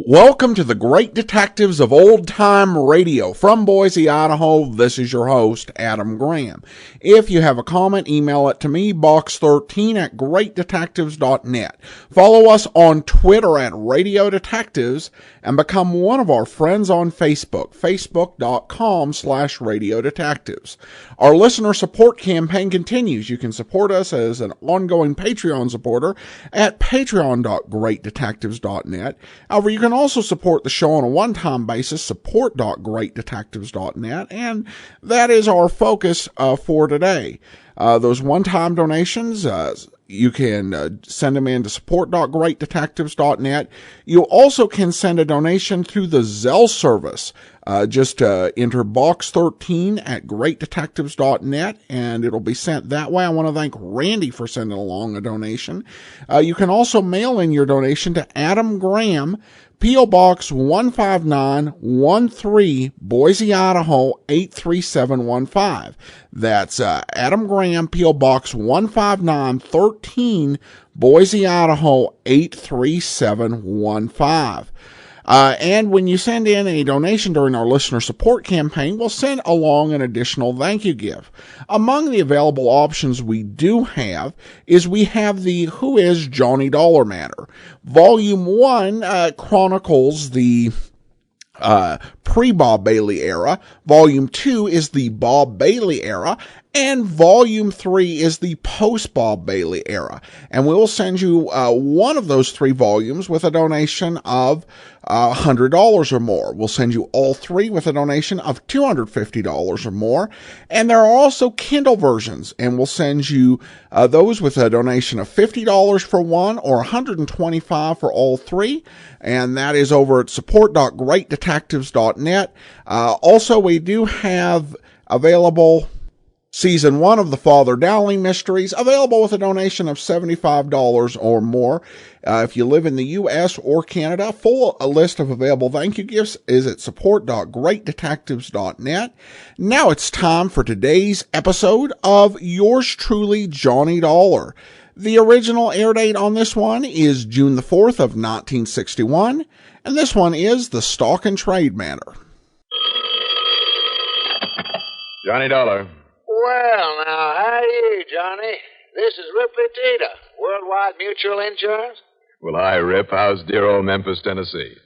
Welcome to the Great Detectives of Old Time Radio. From Boise, Idaho, this is your host, Adam Graham. If you have a comment, email it to me, box13@greatdetectives.net. Follow us on Twitter at Radio Detectives and become one of our friends on Facebook, facebook.com/Radio Detectives. Our listener support campaign continues. You can support us as an ongoing Patreon supporter at patreon.greatdetectives.net. However, you can also support the show on a one-time basis, support.greatdetectives.net, and that is our focus for today. Those one-time donations, you can send them in to support.greatdetectives.net. You also can send a donation through the Zelle service. Just enter box13@greatdetectives.net, and it'll be sent that way. I want to thank Randy for sending along a donation. You can also mail in your donation to Adam Graham, P.O. Box 15913, Boise, Idaho 83715. That's Adam Graham, P.O. Box 15913, Boise, Idaho 83715. And when you send in a donation during our listener support campaign, we'll send along an additional thank you gift. Among the available options we do have is we have the Who is Johnny Dollar matter. Volume 1 chronicles the pre-Bob Bailey era. Volume 2 is the Bob Bailey era. And Volume 3 is the post-Bob Bailey era. And we will send you one of those three volumes with a donation of $100 or more. We'll send you all three with a donation of $250 or more. And there are also Kindle versions, and we'll send you those with a donation of $50 for one or $125 for all three. And that is over at support.greatdetectives.net. Also, we do have available Season 1 of the Father Dowling Mysteries, available with a donation of $75 or more. If you live in the U.S. or Canada, full list of available thank you gifts is at support.greatdetectives.net. Now it's time for today's episode of Yours Truly, Johnny Dollar. The original air date on this one is June the 4th of 1961, and this one is the Stock and Trade matter. Johnny Dollar. Well, now, how do you, Johnny? This is Ripley Tita, Worldwide Mutual Insurance. Well, hi, Rip. How's dear old Memphis, Tennessee?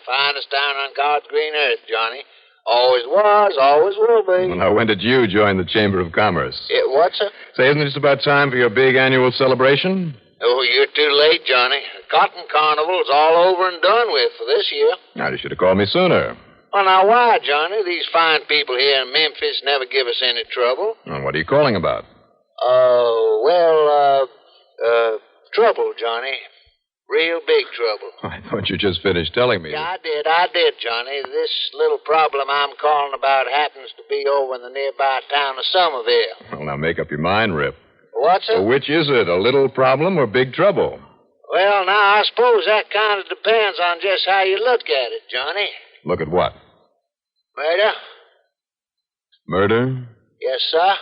Finest town on God's green earth, Johnny. Always was, always will be. Well, now, when did you join the Chamber of Commerce? What, sir? Say, isn't it just about time for your big annual celebration? Oh, you're too late, Johnny. The Cotton Carnival's all over and done with for this year. Now, you should have called me sooner. Well, now, why, Johnny? These fine people here in Memphis never give us any trouble. Well, what are you calling about? Trouble, Johnny. Real big trouble. I thought you just finished telling me. Yeah, I did, Johnny. This little problem I'm calling about happens to be over in the nearby town of Somerville. Well, now, make up your mind, Rip. What's it? Well, which is it, a little problem or big trouble? Well, now, I suppose that kind of depends on just how you look at it, Johnny. Look at what? Murder? Murder? Yes, sir.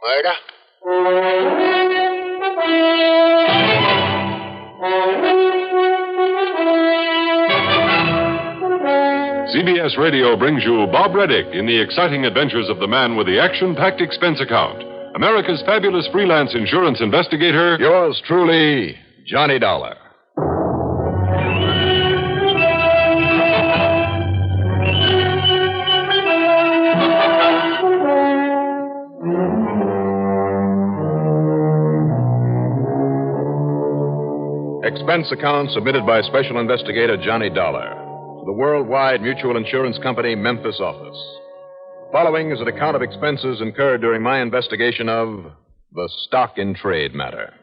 Murder. CBS Radio brings you Bob Reddick in the exciting adventures of the man with the action-packed expense account. America's fabulous freelance insurance investigator. Yours truly, Johnny Dollar. Expense account submitted by Special Investigator Johnny Dollar to the Worldwide Mutual Insurance Company, Memphis office. Following is an account of expenses incurred during my investigation of the stock in trade matter.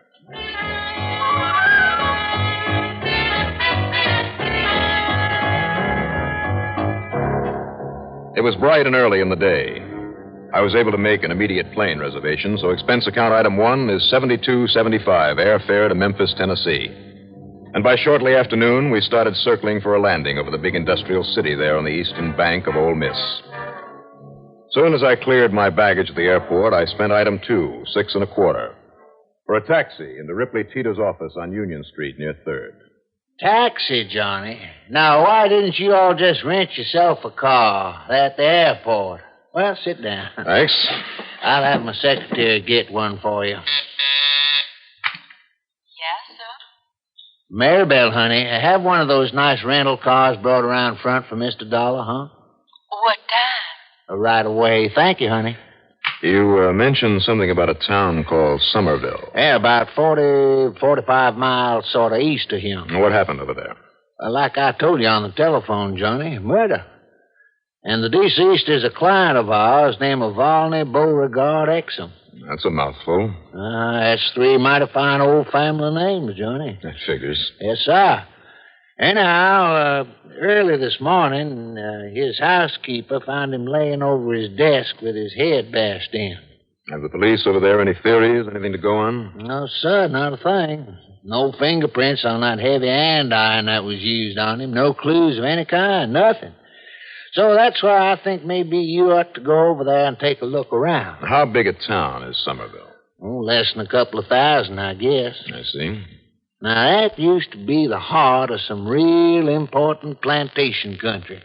It was bright and early in the day. I was able to make an immediate plane reservation, so expense account item 1 is $72.75, airfare to Memphis, Tennessee. And by shortly afternoon, we started circling for a landing over the big industrial city there on the eastern bank of Ole Miss. Soon as I cleared my baggage at the airport, I spent item 2, $6.25, for a taxi into Ripley Tita's office on Union Street near 3rd. Taxi, Johnny. Now, why didn't you all just rent yourself a car at the airport? Well, sit down. Thanks. I'll have my secretary get one for you. Yes, sir? Maribel, honey, have one of those nice rental cars brought around front for Mr. Dollar, huh? What time? Right away. Thank you, honey. You mentioned something about a town called Somerville. Yeah, about 45 miles sort of east of him. What happened over there? Like I told you on the telephone, Johnny, murder. And the deceased is a client of ours named Volney Beauregard Exum. That's a mouthful. That's three mighty fine old family names, Johnny. That figures. Yes, sir. Anyhow, early this morning, his housekeeper found him laying over his desk with his head bashed in. Have the police over there any theories, anything to go on? No, sir, not a thing. No fingerprints on that heavy anodyne that was used on him. No clues of any kind, nothing. So that's why I think maybe you ought to go over there and take a look around. How big a town is Somerville? Oh, less than a couple of thousand, I guess. I see. Now, that used to be the heart of some real important plantation country.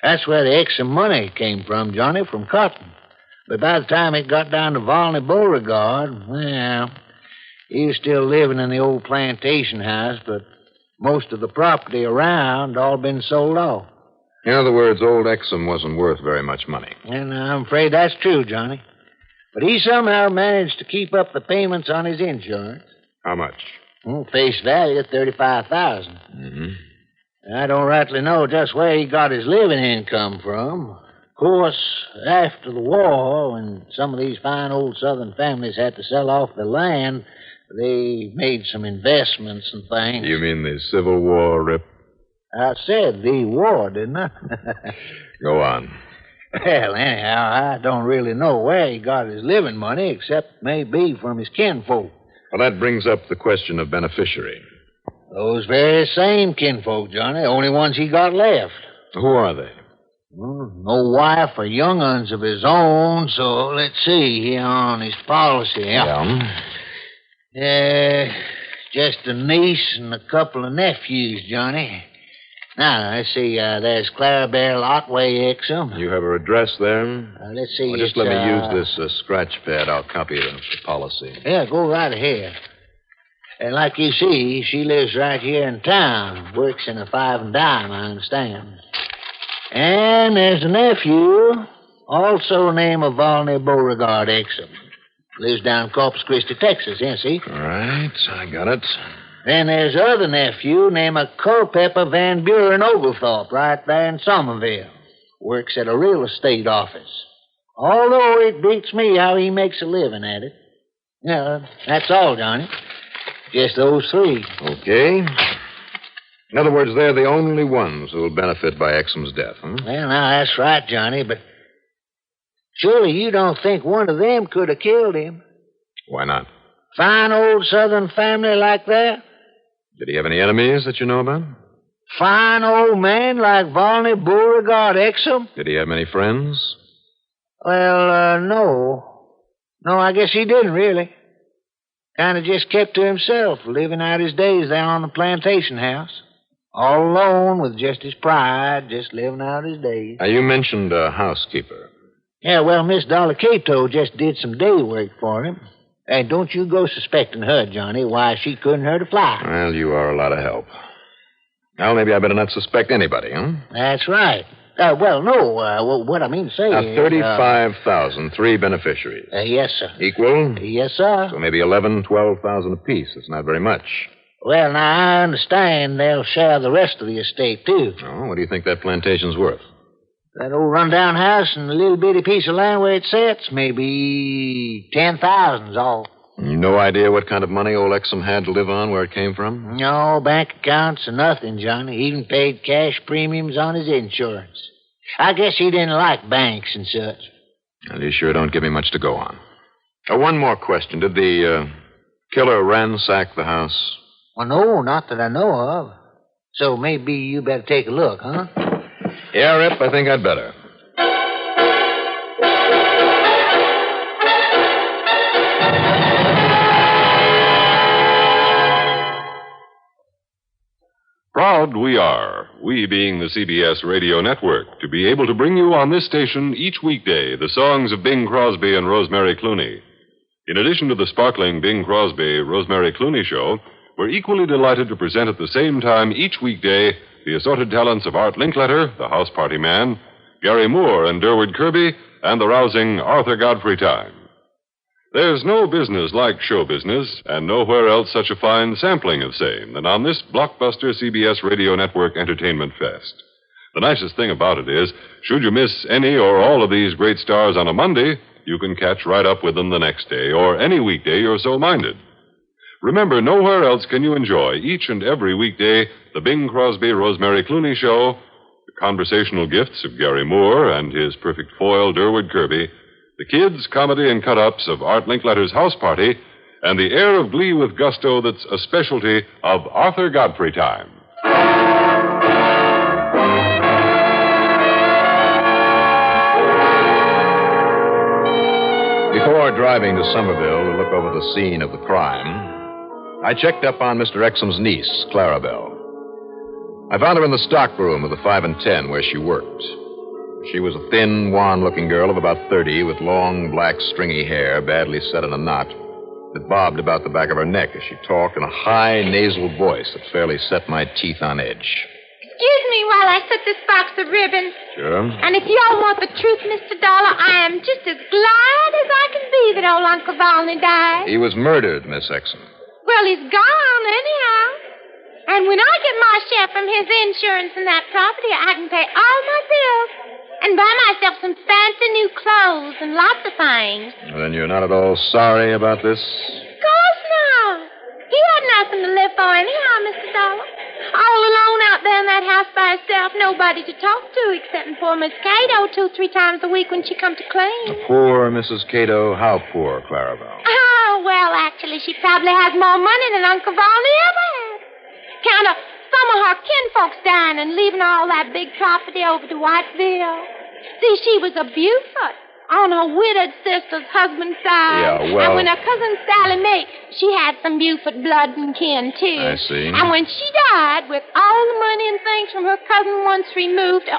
That's where the extra money came from, Johnny, from cotton. But by the time it got down to Volney Beauregard, well, he was still living in the old plantation house, but most of the property around all been sold off. In other words, old Exum wasn't worth very much money. And I'm afraid that's true, Johnny. But he somehow managed to keep up the payments on his insurance. How much? Well, face value, $35,000. Mm-hmm. I don't rightly know just where he got his living income from. Of course, after the war, when some of these fine old Southern families had to sell off their land, they made some investments and things. You mean the Civil War, Rip? I said the war, didn't I? Go on. Well, anyhow, I don't really know where he got his living money, except maybe from his kinfolk. Well, that brings up the question of beneficiary. Those very same kinfolk, Johnny, the only ones he got left. Who are they? Well, no wife or young uns of his own, so let's see here on his policy. Just a niece and a couple of nephews, Johnny. Now, let's see, there's Clarabelle Otway Exum. You have her address there? Let's see. Well, just let me use this scratch pad. I'll copy the policy. Yeah, go right ahead. And like you see, she lives right here in town. Works in a 5 and dime, I understand. And there's a nephew, also named Volney Beauregard Exum. Lives down in Corpus Christi, Texas, yeah, see? All right, I got it. Then there's other nephew named Culpepper Van Buren Oglethorpe right there in Somerville. Works at a real estate office. Although it beats me how he makes a living at it. Yeah, that's all, Johnny. Just those three. Okay. In other words, they're the only ones who will benefit by Exum's death, huh? Well, now, that's right, Johnny, but surely you don't think one of them could have killed him? Why not? Fine old Southern family like that? Did he have any enemies that you know about? Fine old man like Volney Beauregard Exum? Did he have many friends? Well, no. No, I guess he didn't, really. Kind of just kept to himself, living out his days there on the plantation house. All alone with just his pride, just living out his days. Now, you mentioned a housekeeper. Yeah, well, Miss Dollar Cato just did some day work for him. And don't you go suspecting her, Johnny. Why, she couldn't hurt a fly. Well, you are a lot of help. Well, maybe I better not suspect anybody, huh? That's right. Well, no. What I mean to say now, is... 35,000, 3 beneficiaries. Yes, sir. Equal? Yes, sir. So maybe 11, 12,000 apiece. That's not very much. Well, now, I understand they'll share the rest of the estate, too. Oh, what do you think that plantation's worth? That old rundown house and a little bitty piece of land where it sits, maybe 10,000's all. No idea what kind of money old Exum had to live on, where it came from? No, bank accounts or nothing, Johnny. He even paid cash premiums on his insurance. I guess he didn't like banks and such. Well, you sure don't give me much to go on. One more question. Did the killer ransack the house? Well, no, not that I know of. So maybe you better take a look, huh? Yeah, Rip, I think I'd better. Proud we are, we being the CBS Radio Network, to be able to bring you on this station each weekday the songs of Bing Crosby and Rosemary Clooney. In addition to the sparkling Bing Crosby, Rosemary Clooney show, we're equally delighted to present at the same time each weekday the assorted talents of Art Linkletter, the house party man, Gary Moore and Durward Kirby, and the rousing Arthur Godfrey Time. There's no business like show business, and nowhere else such a fine sampling of same than on this blockbuster CBS Radio Network Entertainment Fest. The nicest thing about it is, should you miss any or all of these great stars on a Monday, you can catch right up with them the next day, or any weekday you're so minded. Remember, nowhere else can you enjoy each and every weekday the Bing Crosby, Rosemary Clooney show, the conversational gifts of Gary Moore and his perfect foil, Durward Kirby, the kids, comedy, and cut-ups of Art Linkletter's House Party, and the air of glee with gusto that's a specialty of Arthur Godfrey Time. Before driving to Somerville to look over the scene of the crime, I checked up on Mr. Exum's niece, Clarabelle. I found her in the stockroom of the 5 and 10 where she worked. She was a thin, wan-looking girl of about 30 with long, black, stringy hair badly set in a knot that bobbed about the back of her neck as she talked in a high, nasal voice that fairly set my teeth on edge. Excuse me while I set this box of ribbons. Sure. And if you all want the truth, Mr. Dollar, I am just as glad as I can be that old Uncle Volney died. He was murdered, Miss Exum. Well, he's gone anyhow. And when I get my share from his insurance and that property, I can pay all my bills and buy myself some fancy new clothes and lots of things. Well, then you're not at all sorry about this? Of course not. He had nothing to live for anyhow, Mr. Dollar. All alone out there in that house by herself, nobody to talk to except poor Miss Cato 2-3 times a week when she come to clean. Poor Mrs. Cato? How poor, Clarabelle? Oh, well, actually, she probably has more money than Uncle Volney ever had. Count of some of her kinfolks dying and leaving all that big property over to Whiteville. See, she was a Buford on her widowed sister's husband's side. Yeah, well... And when her cousin Sally Mae, she had some Buford blood and kin, too. I see. And when she died, with all the money and things from her cousin once removed... Oh,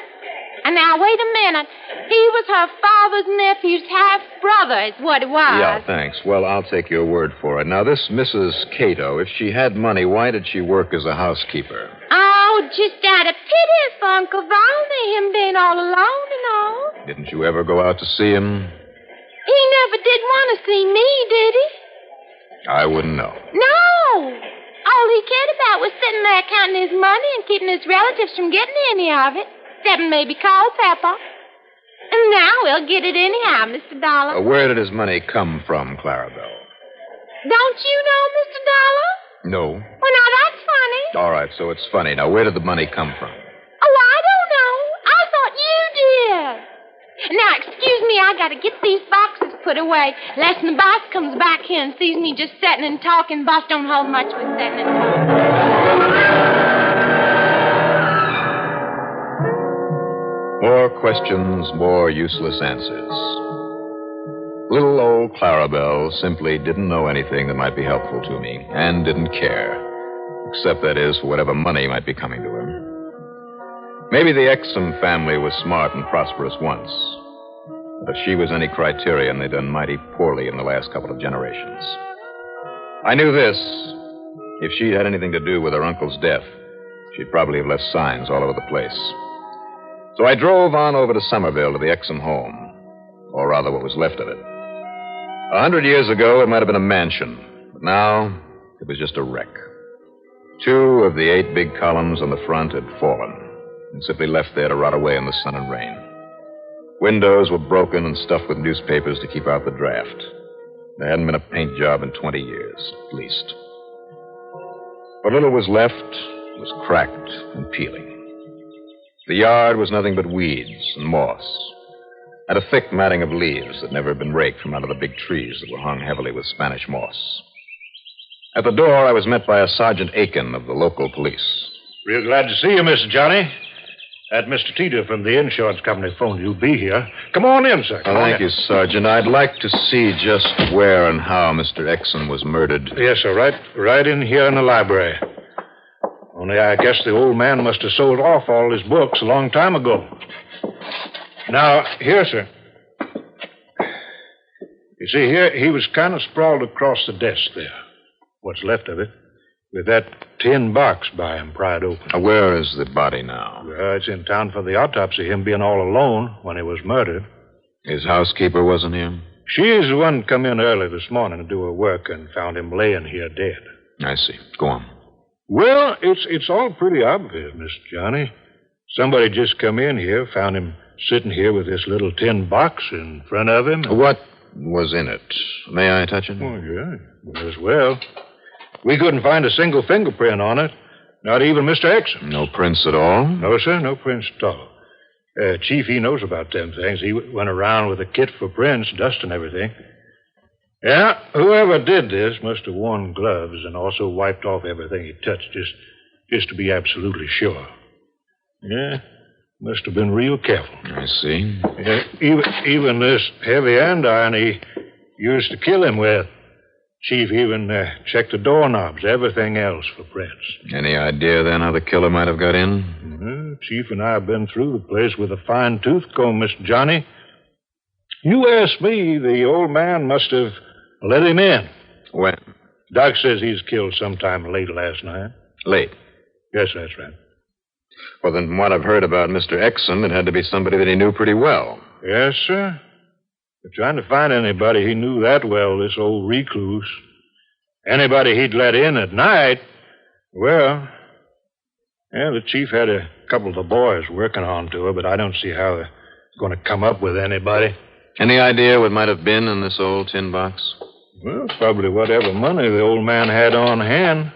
and now, wait a minute. He was her father's nephew's half-brother, is what it was. Yeah, thanks. Well, I'll take your word for it. Now, this Mrs. Cato, if she had money, why did she work as a housekeeper? Oh, just out of pity for Uncle Volney, him being all alone and all. Didn't you ever go out to see him? He never did want to see me, did he? I wouldn't know. No. All he cared about was sitting there counting his money and keeping his relatives from getting any of it. Except maybe Culpepper. And now we'll get it anyhow, Mr. Dollar. Where did his money come from, Clarabelle? Don't you know, Mr. Dollar? No. Well, now that's funny. All right, so it's funny. Now, where did the money come from? Oh, I don't know. I thought you did. Now, excuse me, I gotta get these boxes put away. Lest the boss comes back here and sees me just sitting and talking. Boss don't hold much with sitting and talking. More questions, more useless answers. Little old Clarabelle simply didn't know anything that might be helpful to me, and didn't care. Except, that is, for whatever money might be coming to her. Maybe the Exum family was smart and prosperous once. But if she was any criterion, they'd done mighty poorly in the last couple of generations. I knew this. If she'd had anything to do with her uncle's death, she'd probably have left signs all over the place. So I drove on over to Somerville to the Exum home, or rather what was left of it. 100 years ago, it might have been a mansion, but now it was just a wreck. 2 of the 8 big columns on the front had fallen and simply left there to rot away in the sun and rain. Windows were broken and stuffed with newspapers to keep out the draft. There hadn't been a paint job in 20 years, at least. What little was left was cracked and peeling. The yard was nothing but weeds and moss, and a thick matting of leaves that never had been raked from under the big trees that were hung heavily with Spanish moss. At the door, I was met by a Sergeant Aiken of the local police. Real glad to see you, Mr. Johnny. That Mr. Teeter from the insurance company phoned you'd be here. Come on in, sir. Thank you, Sergeant. I'd like to see just where and how Mr. Exum was murdered. Yes, sir. Right in here in the library. Oh, Only I guess the old man must have sold off all his books a long time ago. Now, here, sir. You see, here, he was kind of sprawled across the desk there, what's left of it, with that tin box by him pried open. Where is the body now? Well, it's in town for the autopsy, him being all alone when he was murdered. His housekeeper wasn't here? She's the one come in early this morning to do her work and found him laying here dead. I see. Go on. Well, it's all pretty obvious, Mr. Johnny. Somebody just come in here, found him sitting here with this little tin box in front of him. What was in it? May I touch it? Oh, yeah, might as well. We couldn't find a single fingerprint on it, not even Mr. Exum. No prints at all? No, sir, no prints at all. Chief, he knows about them things. He went around with a kit for prints, dust and everything. Yeah, whoever did this must have worn gloves and also wiped off everything he touched just to be absolutely sure. Yeah, must have been real careful. I see. Yeah, even this heavy andiron he used to kill him with. Chief even checked the doorknobs, everything else for prints. Any idea, then, how the killer might have got in? Chief and I have been through the place with a fine-tooth comb, Mr. Johnny. You ask me, the old man must have let him in. When? Doc says he's killed sometime late last night. Late? Yes, that's right. Well, then, from what I've heard about Mr. Exum, it had to be somebody that he knew pretty well. Yes, sir. We're trying to find anybody he knew that well, this old recluse. Anybody he'd let in at night, well, the chief had a couple of the boys working on to her, but I don't see how they're going to come up with anybody. Any idea what might have been in this old tin box? Well, probably whatever money the old man had on hand.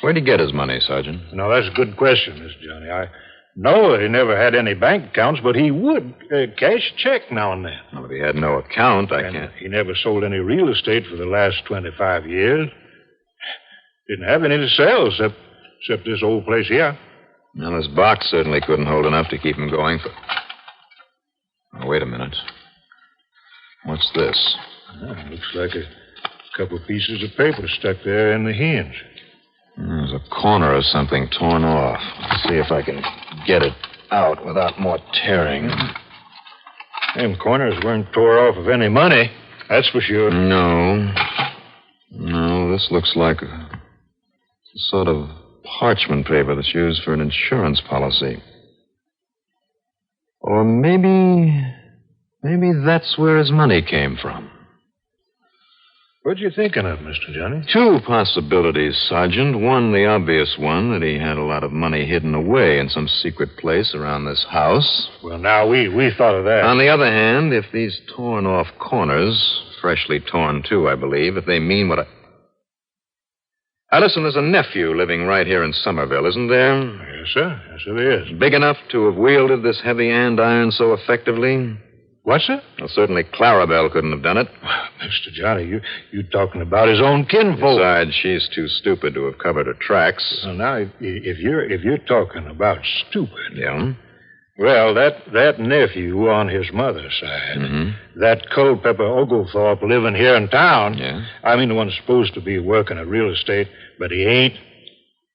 Where'd he get his money, Sergeant? Now, that's a good question, Mr. Johnny. I know he never had any bank accounts, but he would cash a check now and then. Well, if he had no account, I And can't. he never sold any real estate for the last 25 years. Didn't have any to sell except this old place here. Well, his box certainly couldn't hold enough to keep him going for... Oh, wait a minute. What's this? Looks like a couple pieces of paper stuck there in the hinge. There's a corner of something torn off. Let's see if I can get it out without more tearing. Them corners weren't tore off of any money, that's for sure. No, this looks like a sort of parchment paper that's used for an insurance policy. Or maybe that's where his money came from. What you thinking of, Mr. Johnny? Two possibilities, Sergeant. One, the obvious one, that he had a lot of money hidden away in some secret place around this house. Well, now, we thought of that. On the other hand, if these torn-off corners, freshly torn, too, I believe, if they mean what I... Now, listen, there's a nephew living right here in Somerville, isn't there? Yes, sir. Yes, sir, there is. Big enough to have wielded this heavy andiron so effectively? What, sir? Well, certainly Clarabelle couldn't have done it. Mr. Johnny, you talking about his own kinfolk. Besides, she's too stupid to have covered her tracks. Well, now, if you're talking about stupid... Yeah? Well, that nephew on his mother's side, that Culpepper Oglethorpe living here in town, I mean the one supposed to be working at real estate, but he ain't.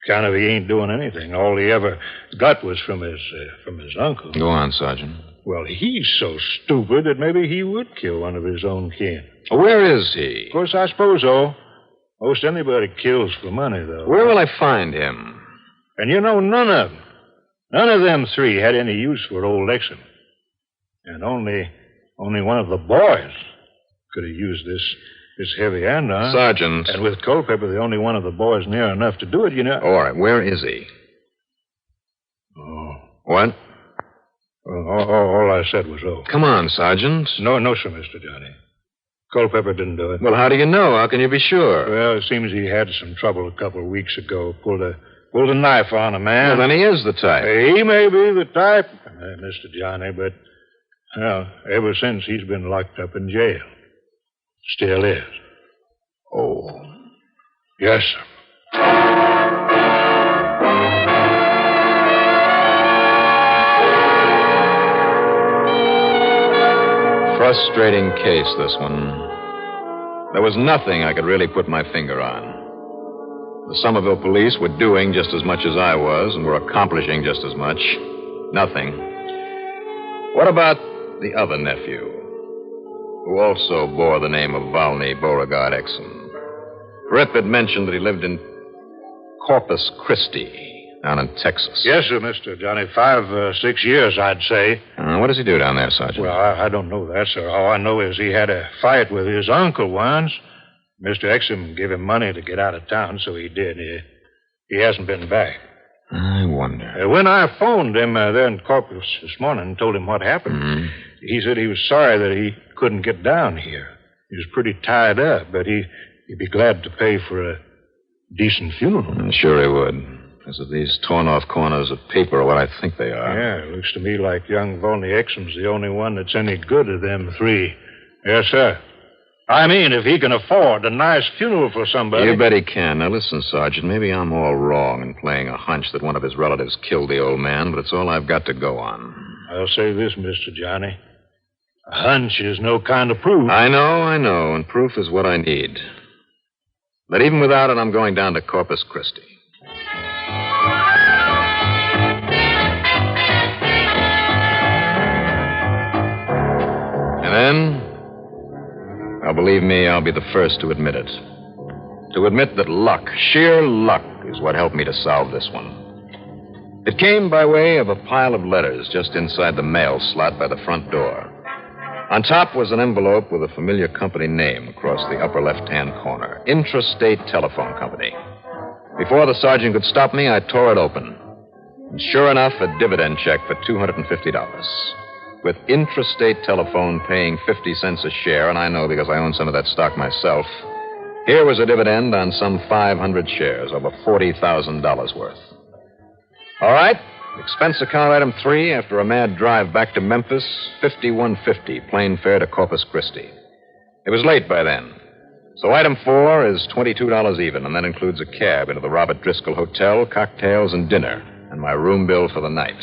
He ain't doing anything. All he ever got was from his uncle. Go on, Sergeant. Well, he's so stupid that maybe he would kill one of his own kin. Where is he? Of course, I suppose so. Most anybody kills for money, though. Where will I find him? And none of them three had any use for old Exum. And only one of the boys could have used this heavy andiron. Sergeant. And with Culpepper, the only one of the boys near enough to do it, you know. All right, where is he? Oh. What? All I said was, oh. Come on, Sergeant. No, sir, Mr. Johnny. Culpepper didn't do it. Well, how do you know? How can you be sure? Well, it seems he had some trouble a couple of weeks ago. Pulled a knife on a man. Well, then he is the type. He may be the type, Mr. Johnny, but, well, ever since he's been locked up in jail. Still is. Oh. Yes, sir. Frustrating case, this one. There was nothing I could really put my finger on. The Somerville police were doing just as much as I was and were accomplishing just as much. Nothing. What about the other nephew, who also bore the name of Volney Beauregard Exum? Rip had mentioned that he lived in Corpus Christi, down in Texas. Yes, sir, Mr. Johnny. 5, 6 years, I'd say. What does he do down there, Sergeant? Well, I don't know that, sir. All I know is he had a fight with his uncle once. Mr. Exum gave him money to get out of town, so he did. He hasn't been back. I wonder. When I phoned him there in Corpus this morning and told him what happened, he said he was sorry that he couldn't get down here. He was pretty tied up, but he'd be glad to pay for a decent funeral. I'm sure he would. Because of these torn-off corners of paper are what I think they are. Yeah, it looks to me like young Volney Exum's the only one that's any good of them 3. Yes, sir. I mean, if he can afford a nice funeral for somebody... You bet he can. Now, listen, Sergeant, maybe I'm all wrong in playing a hunch that one of his relatives killed the old man, but it's all I've got to go on. I'll say this, Mr. Johnny. A hunch is no kind of proof. I know, and proof is what I need. But even without it, I'm going down to Corpus Christi. And then, well, believe me, I'll be the first to admit it. To admit that luck, sheer luck, is what helped me to solve this one. It came by way of a pile of letters just inside the mail slot by the front door. On top was an envelope with a familiar company name across the upper left-hand corner. Intrastate Telephone Company. Before the sergeant could stop me, I tore it open. And sure enough, a dividend check for $250. With Intrastate Telephone paying 50 cents a share, and I know because I own some of that stock myself, here was a dividend on some 500 shares, over $40,000 worth. All right, expense account item 3, after a mad drive back to Memphis, $51.50, plane fare to Corpus Christi. It was late by then. So item 4 is $22 even, and that includes a cab into the Robert Driscoll Hotel, cocktails, and dinner, and my room bill for the night.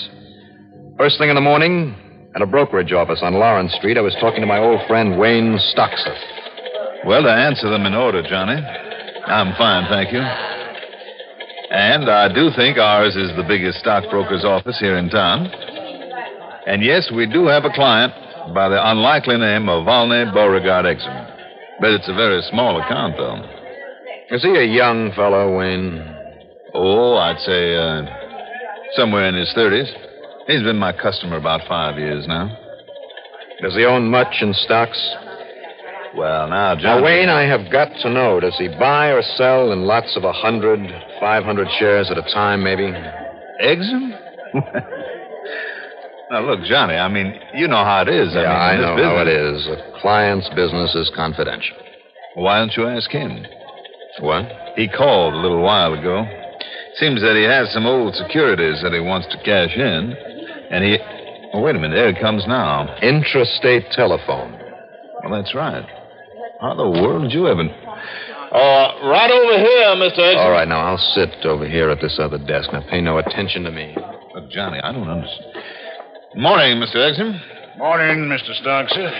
First thing in the morning, at a brokerage office on Lawrence Street, I was talking to my old friend Wayne Stockser. Well, to answer them in order, Johnny, I'm fine, thank you. And I do think ours is the biggest stockbroker's office here in town. And yes, we do have a client by the unlikely name of Volney Beauregard Exum. But it's a very small account, though. Is he a young fellow, Wayne? Oh, I'd say somewhere in his 30s. He's been my customer about 5 years now. Does he own much in stocks? Well, now, John... Now, Wayne, I have got to know, does he buy or sell in lots of 100, 500 shares at a time, maybe? Exum? Now, look, Johnny, I mean, you know how it is. I know how it is. A client's business is confidential. Why don't you ask him? What? He called a little while ago. Seems that he has some old securities that he wants to cash in. And he... Oh, wait a minute. There it comes now. Intrastate Telephone. Well, that's right. How the world did you ever... right over here, Mr. Exum. All right, now, I'll sit over here at this other desk. Now, pay no attention to me. Look, Johnny, I don't understand. Morning, Mr. Exum. Morning, Mr. Stockser.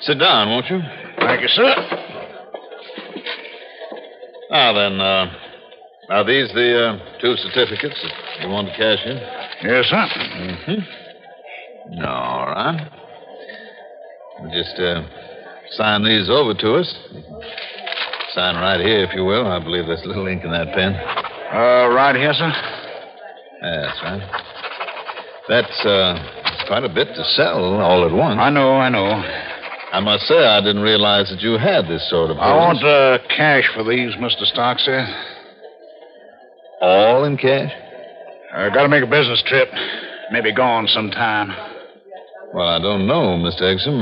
Sit down, won't you? Thank you, sir. Now, then, are these the 2 certificates that you want to cash in? Yes, sir. Mm-hmm. All right. Just sign these over to us. Sign right here, if you will. I believe there's a little ink in that pen. Right here, sir. That's right. That's quite a bit to sell all at once. I know. I must say, I didn't realize that you had this sort of business. I want cash for these, Mr. Stockser. All in cash? I got to make a business trip. Maybe gone sometime. Well, I don't know, Mr. Exum.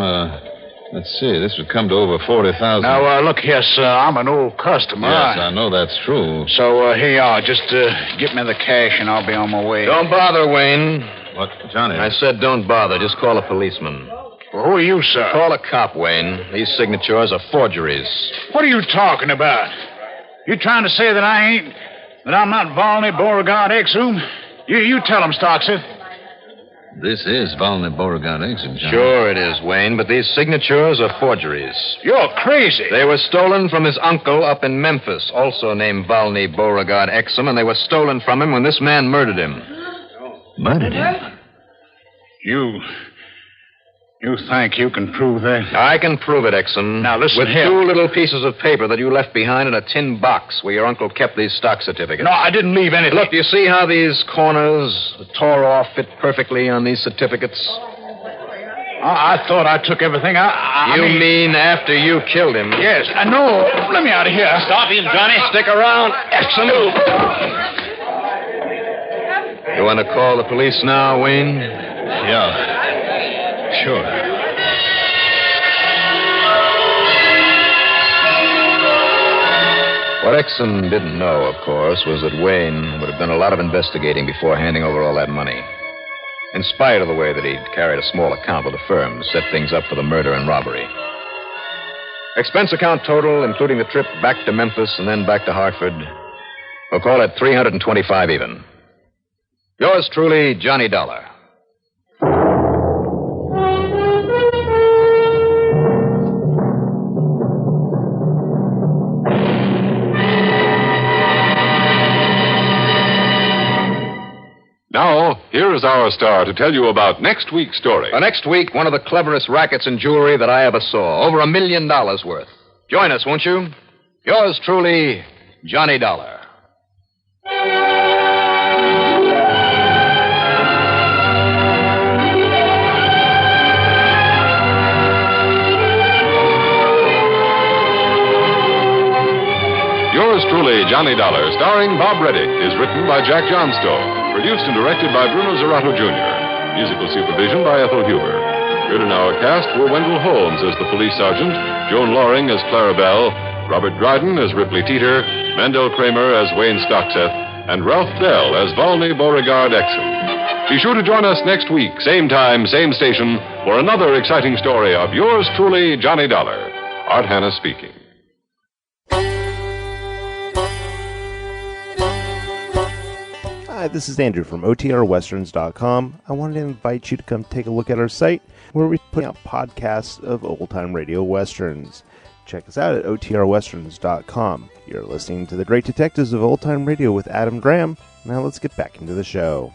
Let's see. This would come to over $40,000. Now, look here, sir. I'm an old customer. Yes, I know that's true. So, here you are. Just get me the cash and I'll be on my way. Don't bother, Wayne. What, Johnny? I said don't bother. Just call a policeman. Well, who are you, sir? Call a cop, Wayne. These signatures are forgeries. What are you talking about? You trying to say that I'm not Volney Beauregard Exum? You tell him, Stockser. This is Volney Beauregard exit, Johnny. Sure it is, Wayne, but these signatures are forgeries. You're crazy. They were stolen from his uncle up in Memphis, also named Volney Beauregard Exum, and they were stolen from him when this man murdered him. Murdered him? You think you can prove that? I can prove it, Exum. Now, listen with here. 2 little pieces of paper that you left behind in a tin box where your uncle kept these stock certificates. No, I didn't leave anything. Look, you see how these corners tore off fit perfectly on these certificates? I thought I took everything. I You mean after you killed him? Yes. No, let me out of here. Stop him, Johnny. Stick around. Exum. You want to call the police now, Wayne? Yeah. Sure. What Exum didn't know, of course, was that Wayne would have done a lot of investigating before handing over all that money. In spite of the way that he'd carried a small account with the firm, set things up for the murder and robbery. Expense account total, including the trip back to Memphis and then back to Hartford, we'll call it $325 even. Yours truly, Johnny Dollar. Now, here is our star to tell you about next week's story. Next week, one of the cleverest rackets in jewelry that I ever saw. Over $1 million worth. Join us, won't you? Yours truly, Johnny Dollar. Yours truly, Johnny Dollar, starring Bob Reddick, is written by Jack Johnstone. Produced and directed by Bruno Zerato Jr. Musical supervision by Ethel Huber. Heard in our cast were Wendell Holmes as the police sergeant, Joan Loring as Clara Bell, Robert Dryden as Ripley Teeter, Mandel Kramer as Wayne Stockseth, and Ralph Bell as Volney Beauregard Exum. Be sure to join us next week, same time, same station, for another exciting story of yours truly, Johnny Dollar. Art Hanna speaking. Hi, this is Andrew from OTRWesterns.com. I wanted to invite you to come take a look at our site where we put out podcasts of old-time radio westerns. Check us out at OTRWesterns.com. You're listening to The Great Detectives of Old Time Radio with Adam Graham. Now let's get back into the show.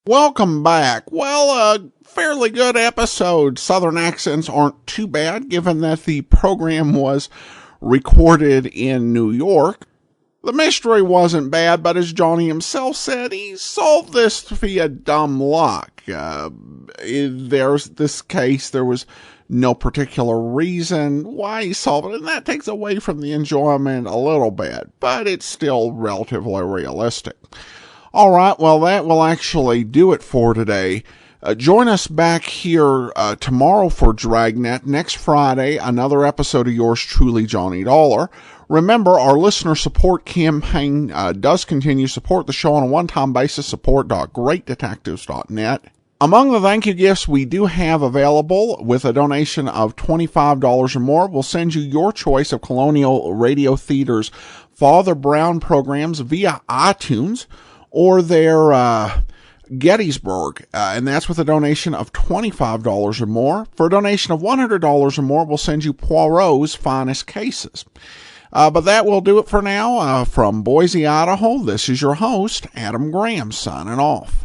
Welcome back. Well, a fairly good episode. Southern accents aren't too bad, given that the program was recorded in New York. The mystery wasn't bad, but as Johnny himself said, he solved this via dumb luck. There's this case, there was no particular reason why he solved it, and that takes away from the enjoyment a little bit, but it's still relatively realistic. All right, well, that will actually do it for today. Join us back here tomorrow for Dragnet. Next Friday, another episode of yours truly, Johnny Dollar. Remember, our listener support campaign does continue. Support the show on a one-time basis. Support.greatdetectives.net. Among the thank you gifts we do have available, with a donation of $25 or more, we'll send you your choice of Colonial Radio Theater's Father Brown programs via iTunes, or their Gettysburg, and that's with a donation of $25 or more. For a donation of $100 or more, we'll send you Poirot's Finest Cases. But that will do it for now. From Boise, Idaho, this is your host, Adam Graham, signing off.